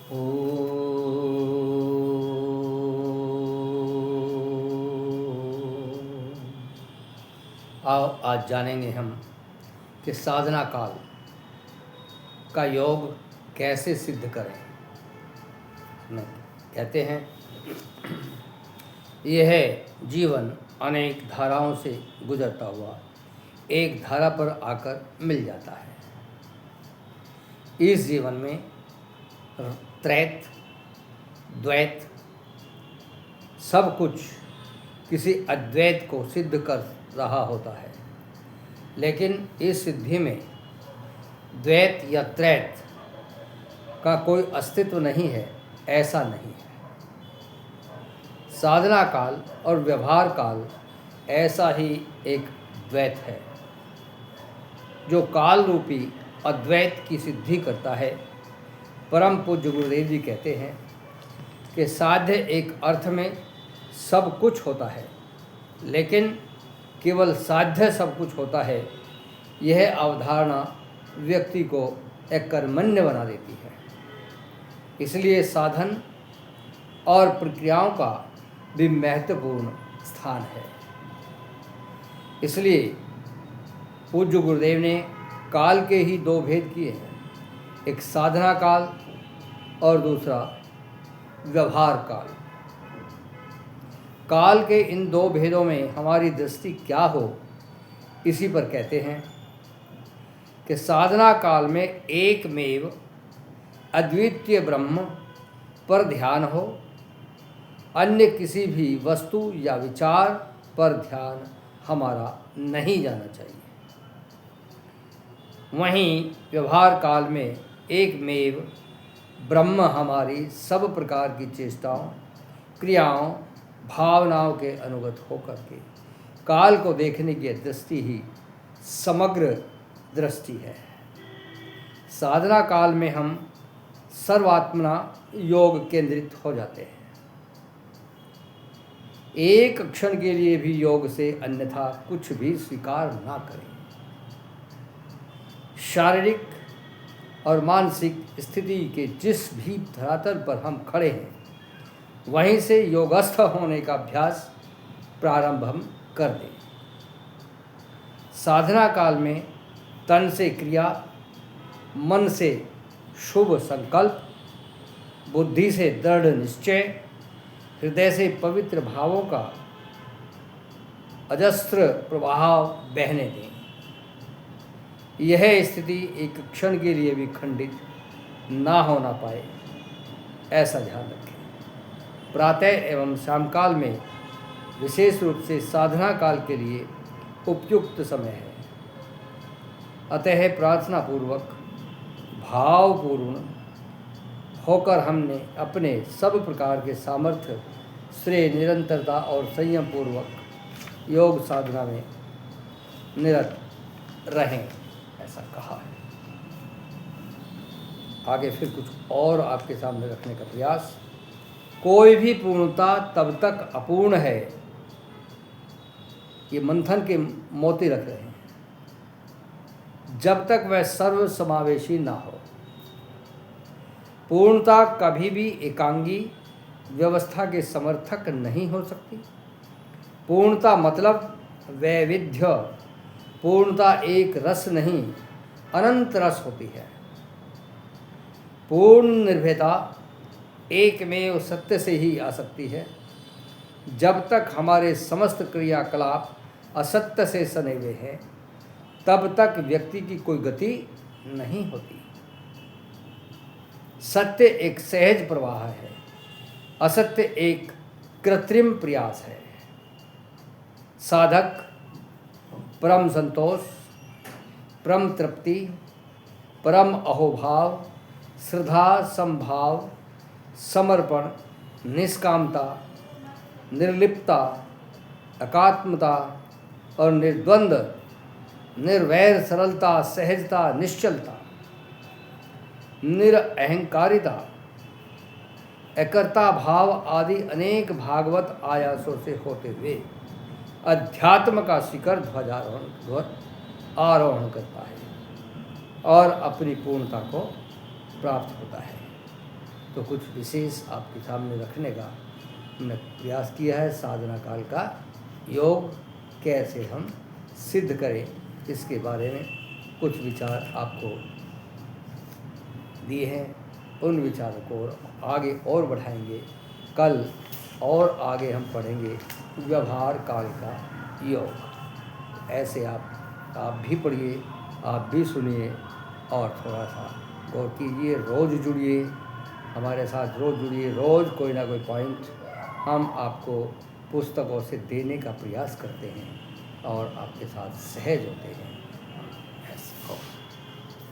ओ आओ आज जानेंगे हम कि साधना काल का योग कैसे सिद्ध करें। मैं कहते हैं यह जीवन अनेक धाराओं से गुजरता हुआ एक धारा पर आकर मिल जाता है। इस जीवन में त्रैत द्वैत सब कुछ किसी अद्वैत को सिद्ध कर रहा होता है, लेकिन इस सिद्धि में द्वैत या त्रैत का कोई अस्तित्व नहीं है, ऐसा नहीं है। साधना काल और व्यवहार काल ऐसा ही एक द्वैत है जो काल रूपी अद्वैत की सिद्धि करता है। परम पूज्य गुरुदेव जी कहते हैं कि साध्य एक अर्थ में सब कुछ होता है, लेकिन केवल साध्य सब कुछ होता है, यह अवधारणा व्यक्ति को एक कर्मण्य बना देती है। इसलिए साधन और प्रक्रियाओं का भी महत्वपूर्ण स्थान है। इसलिए पूज्य गुरुदेव ने काल के ही दो भेद किए हैं, एक साधना काल और दूसरा व्यवहार काल। काल के इन दो भेदों में हमारी दृष्टि क्या हो, इसी पर कहते हैं कि साधना काल में एकमेव अद्वितीय ब्रह्म पर ध्यान हो, अन्य किसी भी वस्तु या विचार पर ध्यान हमारा नहीं जाना चाहिए। वहीं व्यवहार काल में एकमेव ब्रह्म हमारी सब प्रकार की चेष्टाओं, क्रियाओं, भावनाओं के अनुगत होकर के काल को देखने की दृष्टि ही समग्र दृष्टि है। साधना काल में हम सर्वात्मना योग केंद्रित हो जाते हैं। एक क्षण के लिए भी योग से अन्यथा कुछ भी स्वीकार ना करें। शारीरिक और मानसिक स्थिति के जिस भी धरातल पर हम खड़े हैं, वहीं से योगस्थ होने का अभ्यास प्रारंभ हम कर दें। साधना काल में तन से क्रिया, मन से शुभ संकल्प, बुद्धि से दृढ़ निश्चय, हृदय से पवित्र भावों का अजस्त्र प्रवाह बहने दें। यह स्थिति एक क्षण के लिए भी खंडित ना होना पाए, ऐसा ध्यान रखें। प्रातः एवं शामकाल में विशेष रूप से साधना काल के लिए उपयुक्त समय है। अतः प्रार्थना पूर्वक भावपूर्ण होकर हमने अपने सब प्रकार के सामर्थ्य, श्रेय, निरंतरता और संयम पूर्वक योग साधना में निरत रहें, ऐसा कहा है। आगे फिर कुछ और आपके सामने रखने का प्रयास। कोई भी पूर्णता तब तक अपूर्ण है, ये मंथन के मोती रख रहे हैं, जब तक वह सर्व समावेशी ना हो। पूर्णता कभी भी एकांगी व्यवस्था के समर्थक नहीं हो सकती। पूर्णता मतलब वैविध्य। पूर्णता एक रस नहीं, अनंत रस होती है। पूर्ण निर्भयता एकमेव सत्य से ही आ सकती है। जब तक हमारे समस्त क्रियाकलाप असत्य से सने हुए हैं, तब तक व्यक्ति की कोई गति नहीं होती। सत्य एक सहज प्रवाह है, असत्य एक कृत्रिम प्रयास है। साधक परम संतोष, परम तृप्ति, परम अहोभाव, श्रद्धा, समभाव, समर्पण, निष्कामता, निर्लिप्तता, एकात्मता और निर्द्वंद, निर्वैर, सरलता, सहजता, निश्चलता, निरअहंकारिता, एकर्ता भाव आदि अनेक भागवत आयासों से होते हुए अध्यात्म का शिखर आरोहण करता है और अपनी पूर्णता को प्राप्त होता है। तो कुछ विशेष आपके सामने रखने का हमने प्रयास किया है। साधना काल का योग कैसे हम सिद्ध करें, इसके बारे में कुछ विचार आपको दिए हैं। उन विचारों को आगे और बढ़ाएंगे। कल और आगे हम पढ़ेंगे व्यवहार काल का योग। ऐसे आप भी पढ़िए, आप भी सुनिए और थोड़ा सा गौर कीजिए। रोज़ जुड़िए हमारे साथ, रोज़ जुड़िए। रोज़ कोई ना कोई पॉइंट हम आपको पुस्तकों से देने का प्रयास करते हैं और आपके साथ सहज होते हैं।